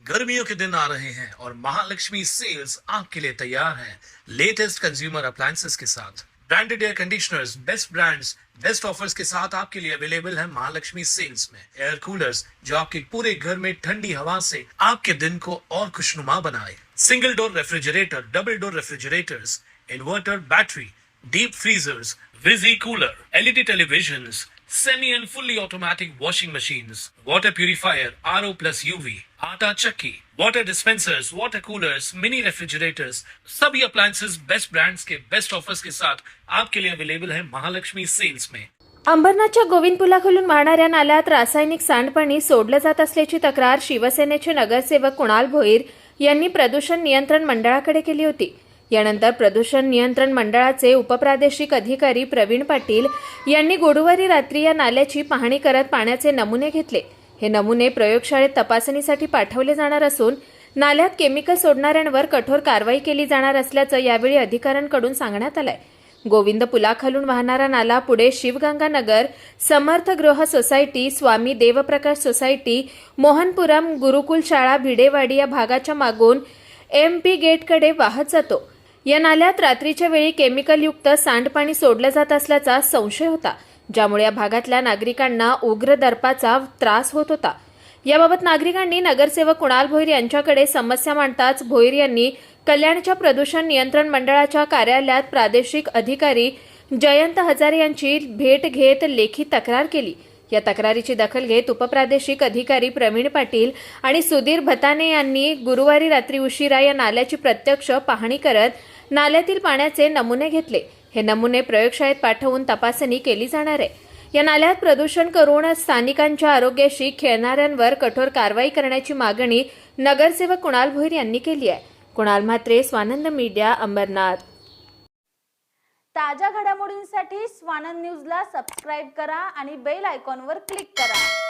गर्मियों के दिन आ रहे हैं और महालक्ष्मी सेल्स आपके लिए तैयार है लेटेस्ट कंज्यूमर अप्लायंसेस के साथ। Branded air conditioners, best brands, best offers के साथ आपके लिए अवेलेबल है महालक्ष्मी सेल्स में। एयर कूलर्स जो आपके पूरे घर में ठंडी हवा से आपके दिन को और खुशनुमा बनाए। Single door refrigerator, double door refrigerators, inverter battery, deep freezers, visi cooler, LED televisions, semi and fully automatic washing machines, water purifier, RO plus UV, आटा चक्की, water dispensers, water coolers, mini refrigerators, सभी appliances best brands के best offers के साथ आपके लिए available है Mahalakshmi sales में। अंबरनाथच्या गोविंद पुलाखालून वाहणाऱ्या नाल्यात रासायनिक सांडपाणी सोडलं जात असल्याची तक्रार शिवसेनेचे नगरसेवक कुणाल भोईर यांनी प्रदूषण नियंत्रण मंडळाकडे केली होती। यानंतर प्रदूषण नियंत्रण मंडळाचे उपप्रादेशिक अधिकारी प्रवीण पाटील यांनी गुरुवारी रात्री या नाल्याची पाहणी करत पाण्याचे नमुने घेतले। हे नमुने प्रयोगशाळेत तपासणीसाठी पाठवले जाणार असून नाल्यात केमिकल सोडणाऱ्यांवर कठोर कारवाई केली जाणार असल्याचं यावेळी अधिकाऱ्यांकडून सांगण्यात आलंय। गोविंद पुलाखालून वाहणारा नाला पुढे शिवगंगा नगर, समर्थ गृह सोसायटी, स्वामी देवप्रकाश सोसायटी, मोहनपुरम, गुरुकुल शाळा, भिडेवाडी या भागाच्या मागून MP गेटकडे वाहत जातो। या नाल्यात रात्रीच्या वेळी केमिकलयुक्त सांडपाणी सोडलं जात असल्याचा संशय होता, ज्यामुळे या भागातल्या नागरिकांना उग्र दर्पाचा त्रास होत होता। याबाबत नागरिकांनी नगरसेवक कुणाल भोईर यांच्याकडे समस्या मांडताच भोईर यांनी कल्याणच्या प्रदूषण नियंत्रण मंडळाच्या कार्यालयात प्रादेशिक अधिकारी जयंत हजारे यांची भेट घेत लेखी तक्रार केली। या तक्रारीची दखल घेत उपप्रादेशिक अधिकारी प्रवीण पाटील आणि सुधीर भताने यांनी गुरुवारी रात्री उशिरा या नाल्याची प्रत्यक्ष पाहणी करत नाल्यातील पाण्याचे नमुने घेतले। हे नमुने प्रयोगशाळेत पाठवून तपासणी केली जाणार आहे। या नाल्यात प्रदूषण करून स्थानिकांच्या आरोग्याशी खेळणाऱ्यांवर कठोर कारवाई करण्याची मागणी नगरसेवक कुणाल भोईर यांनी केली आहे। कुणाल म्हात्रे, स्वानंद मीडिया, अंबरनाथ। ताज्या घडामोडींसाठी स्वानंद न्यूजला सबस्क्राईब करा आणि बेल आयकॉनवर क्लिक करा।